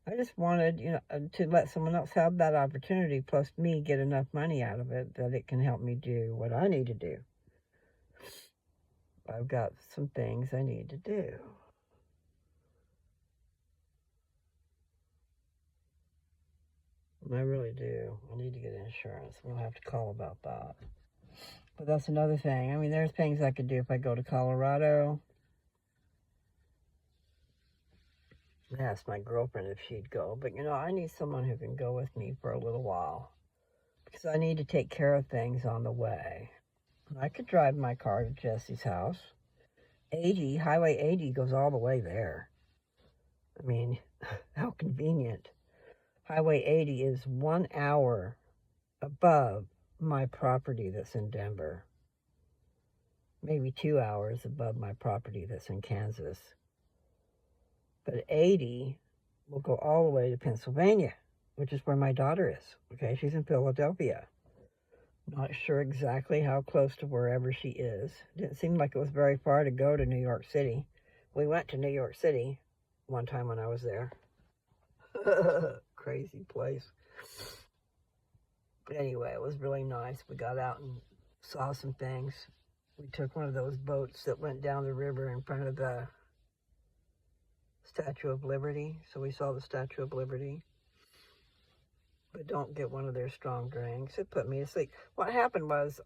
I just wanted, you know, to let someone else have that opportunity, plus me get enough money out of it that it can help me do what I need to do. I've got some things I need to do. I really do. I need to get insurance. I'm going to have to call about that. But that's another thing. I mean, there's things I could do if I go to Colorado. I asked my girlfriend if she'd go. But, you know, I need someone who can go with me for a little while. Because I need to take care of things on the way. I could drive my car to Jesse's house. Highway 80 goes all the way there. I mean, how convenient. Highway 80 is 1 hour above my property that's in Denver. Maybe 2 hours above my property that's in Kansas. But 80 will go all the way to Pennsylvania, which is where my daughter is. Okay, she's in Philadelphia. Not sure exactly how close to wherever she is. Didn't seem like it was very far to go to New York City. We went to New York City one time when I was there. Crazy place. But anyway, it was really nice. We got out and saw some things. We took one of those boats that went down the river in front of the Statue of Liberty. So we saw the Statue of Liberty. but don't get one of their strong drinks. It put me to sleep. What happened was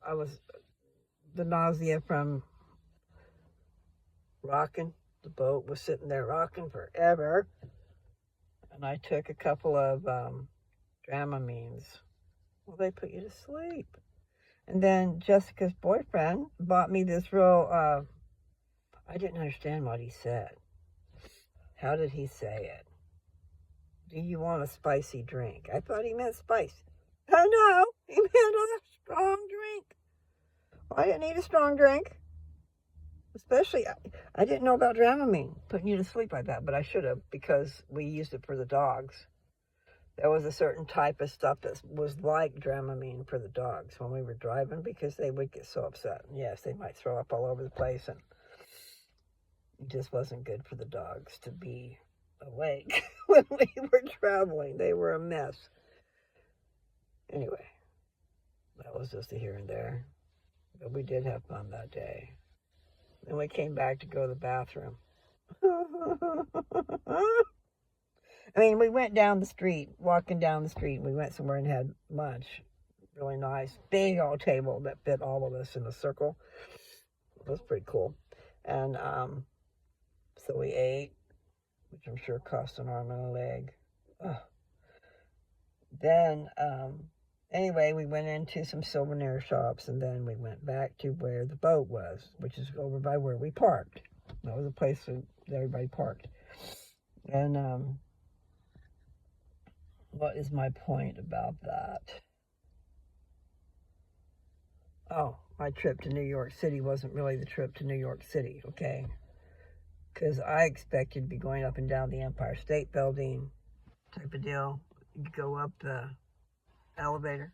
the nausea from rocking. The boat was sitting there rocking forever. And I took a couple of Dramamines. Well, they put you to sleep. And then Jessica's boyfriend bought me this real, I didn't understand what he said. How did he say it? Do you want a spicy drink? I thought he meant spice. Oh no, he meant a strong drink. Well, I didn't need a strong drink. Especially, I didn't know about Dramamine, putting you to sleep like that, but I should have, because we used it for the dogs. There was a certain type of stuff that was like Dramamine for the dogs when we were driving, because they would get so upset. And yes, they might throw up all over the place, and it just wasn't good for the dogs to be awake when we were traveling. They were a mess. Anyway, that was just a here and there. But we did have fun that day. Then we came back to go to the bathroom. I mean, we went down the street, walking down the street. We went somewhere and had lunch. Really nice. Big old table that fit all of us in a circle. It was pretty cool. And so we ate, which I'm sure cost an arm and a leg. Ugh. Then, anyway, we went into some souvenir shops, and then we went back to where the boat was, which is over by where we parked. That was a place that everybody parked. And what is my point about that? Oh, my trip to New York City wasn't really the trip to New York City, okay? Because I expected to be going up and down the Empire State Building type of deal. You go up the elevator.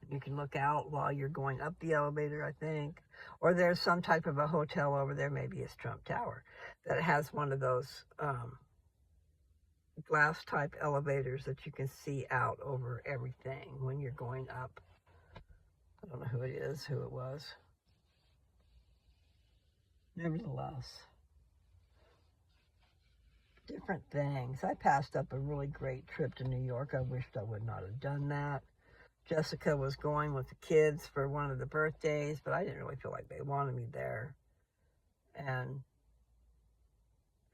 You can look out while you're going up the elevator, I think. Or there's some type of a hotel over there, maybe it's Trump Tower, that has one of those glass type elevators that you can see out over everything when you're going up. I don't know who it was. Nevertheless, different things. I passed up a really great trip to New York. I wished I would not have done that. Jessica was going with the kids for one of the birthdays, but I didn't really feel like they wanted me there. And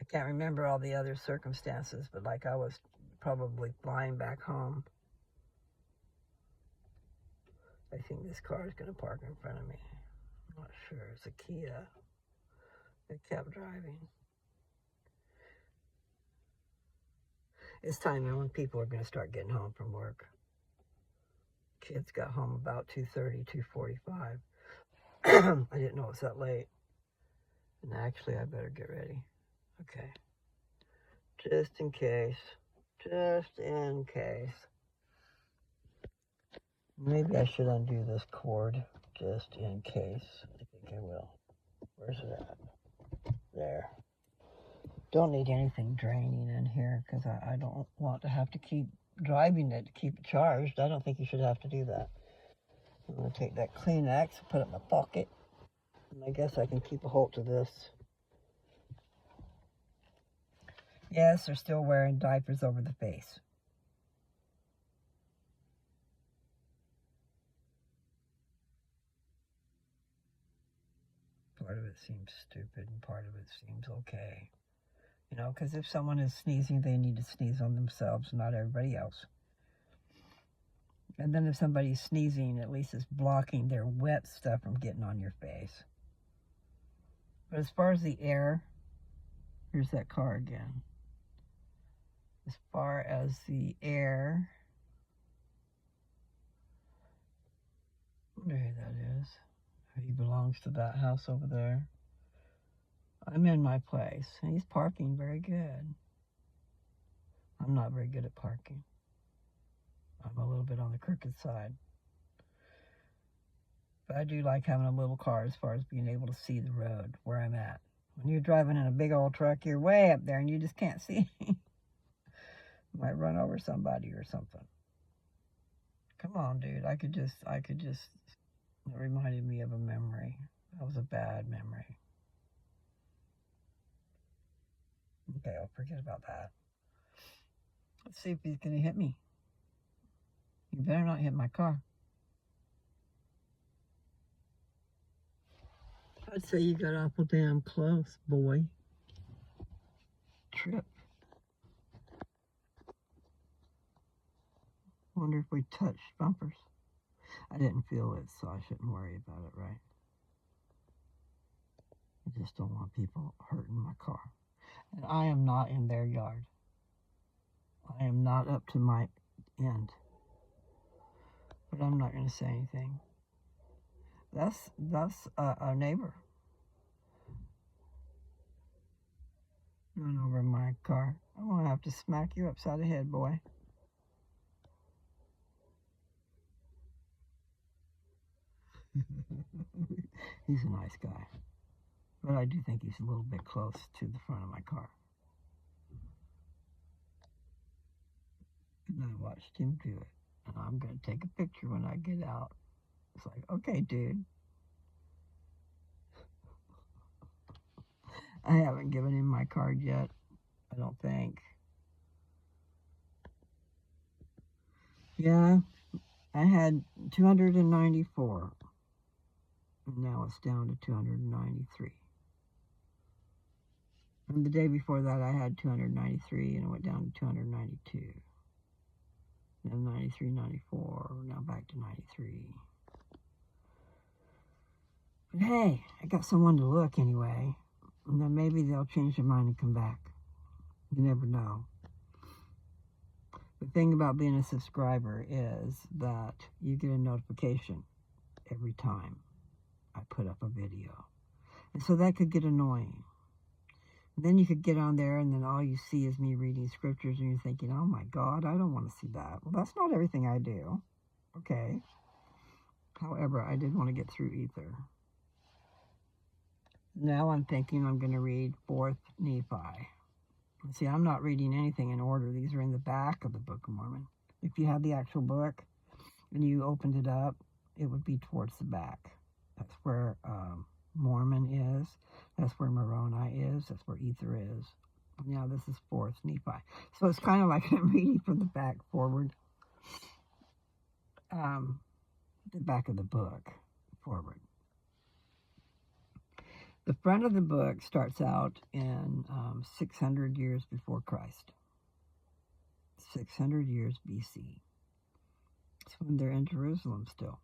I can't remember all the other circumstances, but like I was probably flying back home. I think this car is going to park in front of me. I'm not sure. It's a Kia. They kept driving. It's time when people are going to start getting home from work. Kids got home about 2:30, 2:45. I didn't know it was that late. And actually, I better get ready. Okay. Just in case. Just in case. Maybe I should undo this cord. Just in case. I think I will. Where's it at? There. Don't need anything draining in here, because I don't want to have to keep driving it to keep it charged. I don't think you should have to do that. I'm going to take that Kleenex, put it in my pocket, and I guess I can keep a hold of this. Yes, they're still wearing diapers over the face. Part of it seems stupid and part of it seems okay. You know, because if someone is sneezing, they need to sneeze on themselves, not everybody else. And then if somebody's sneezing, at least it's blocking their wet stuff from getting on your face. But as far as the air, here's that car again. As far as the air, I wonder who that is. He belongs to that house over there. I'm in my place. He's parking very good. I'm not very good at parking. I'm a little bit on the crooked side. But I do like having a little car as far as being able to see the road where I'm at. When you're driving in a big old truck, you're way up there and you just can't see. You might run over somebody or something. Come on, dude. I could just, it reminded me of a memory. That was a bad memory. Okay, I'll forget about that. Let's see if he's going to hit me. You better not hit my car. I'd say you got awful damn close, boy. Trip. Wonder if we touched bumpers. I didn't feel it, so I shouldn't worry about it, right? I just don't want people hurting my car. And I am not in their yard. I am not up to my end. But I'm not going to say anything. That's our neighbor. Run over my car. I'm going to have to smack you upside the head, boy. He's a nice guy. But I do think he's a little bit close to the front of my car. And I watched him do it. And I'm going to take a picture when I get out. It's like, okay, dude. I haven't given him my card yet, I don't think. Yeah, I had 294. And now it's down to 293. And the day before that, I had 293, and it went down to 292. Then 93, 94, now back to 93. But hey, I got someone to look anyway. And then maybe they'll change their mind and come back. You never know. The thing about being a subscriber is that you get a notification every time I put up a video. And so that could get annoying. And then you could get on there and then all you see is me reading scriptures and you're thinking, oh my God, I don't want to see that. Well, that's not everything I do. Okay. However, I did want to get through Ether. Now I'm thinking I'm going to read 4th Nephi. See, I'm not reading anything in order. These are in the back of the Book of Mormon. If you had the actual book and you opened it up, it would be towards the back. That's where Mormon is. That's where Moroni is. That's where Ether is. Now this is 4th Nephi. So it's kind of like I'm reading from the back forward. The back of the book forward. The front of the book starts out in 600 years before Christ. 600 years BC. It's when they're in Jerusalem still.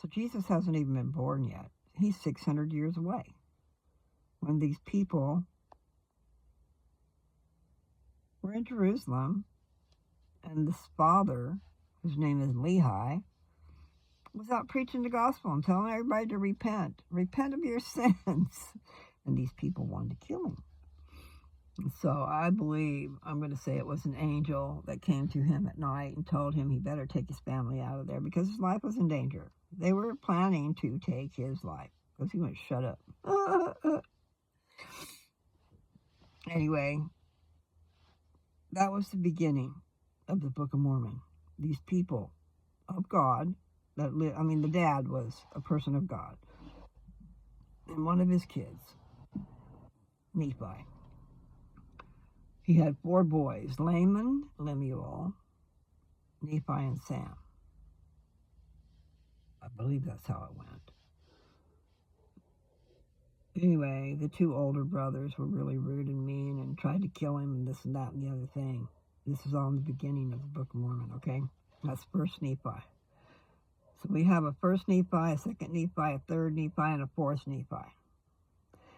So Jesus hasn't even been born yet. He's 600 years away. When these people were in Jerusalem, and this father, whose name is Lehi, was out preaching the gospel and telling everybody to repent. Repent of your sins. And these people wanted to kill him. And so I believe, I'm going to say it was an angel that came to him at night and told him he better take his family out of there because his life was in danger. They were planning to take his life because he went, shut up. Anyway, that was the beginning of the Book of Mormon. These people of God, the dad was a person of God. And one of his kids, Nephi, he had 4 boys, Laman, Lemuel, Nephi, and Sam. I believe that's how it went. Anyway, the 2 older brothers were really rude and mean and tried to kill him and this and that and the other thing. This is all in the beginning of the Book of Mormon, okay? That's 1st Nephi. So we have a 1st Nephi, a 2nd Nephi, a 3rd Nephi, and a 4th Nephi.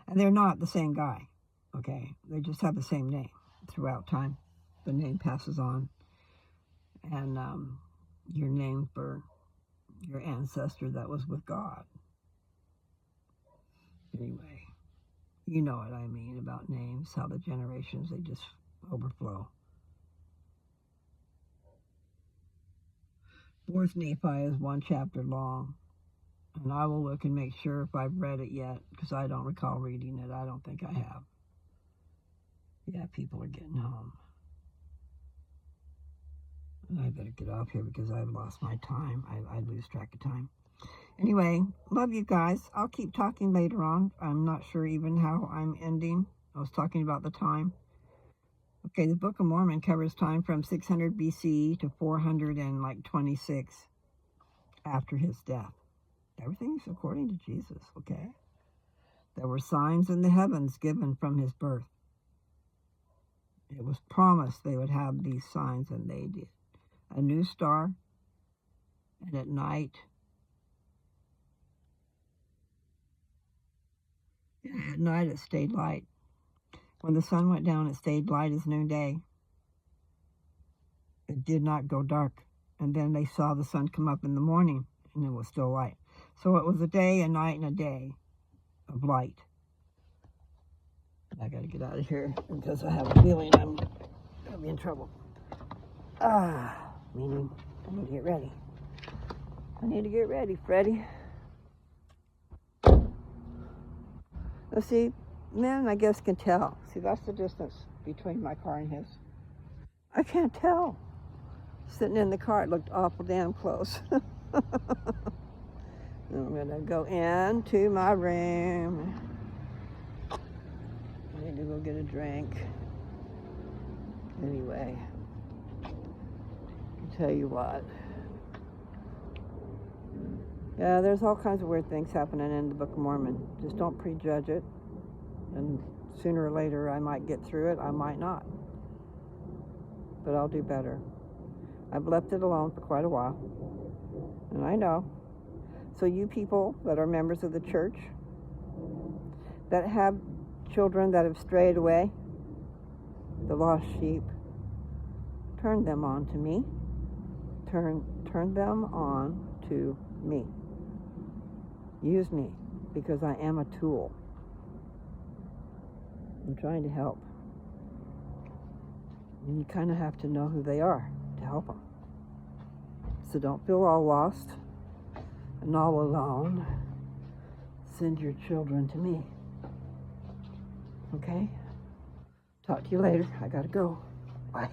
And they're not the same guy, okay? They just have the same name throughout time. The name passes on. And you're named for your ancestor that was with God. Anyway, you know what I mean about names, how the generations, they just overflow. 4th Nephi is 1 chapter long, and I will look and make sure if I've read it yet, because I don't recall reading it. I don't think I have. Yeah, people are getting home. And I better get off here because I've lost my time. I lose track of time. Anyway, love you guys. I'll keep talking later on. I'm not sure even how I'm ending. I was talking about the time. Okay, the Book of Mormon covers time from 600 BC to 426 after his death. Everything's according to Jesus, okay? There were signs in the heavens given from his birth. It was promised they would have these signs, and they did. A new star, and at night, it stayed light. When the sun went down, it stayed light as noonday. It did not go dark. And then they saw the sun come up in the morning, and it was still light. So it was a day, a night, and a day of light. I got to get out of here because I have a feeling I'm going to be in trouble. Meaning I need to get ready. I need to get ready, Freddie. Let's see, men, I guess, can tell. See, that's the distance between my car and his. I can't tell. Sitting in the car, it looked awful damn close. I'm going to go into my room. I need to go get a drink. Anyway, I'll tell you what. Yeah, there's all kinds of weird things happening in the Book of Mormon. Just don't prejudge it. And sooner or later, I might get through it. I might not. But I'll do better. I've left it alone for quite a while. And I know. So you people that are members of the church, that have children that have strayed away, the lost sheep, turn them on to me. Turn them on to me. Use me, because I am a tool. I'm trying to help. And you kind of have to know who they are to help them. So don't feel all lost and all alone. Send your children to me. Okay? Talk to you later. I gotta go. Bye.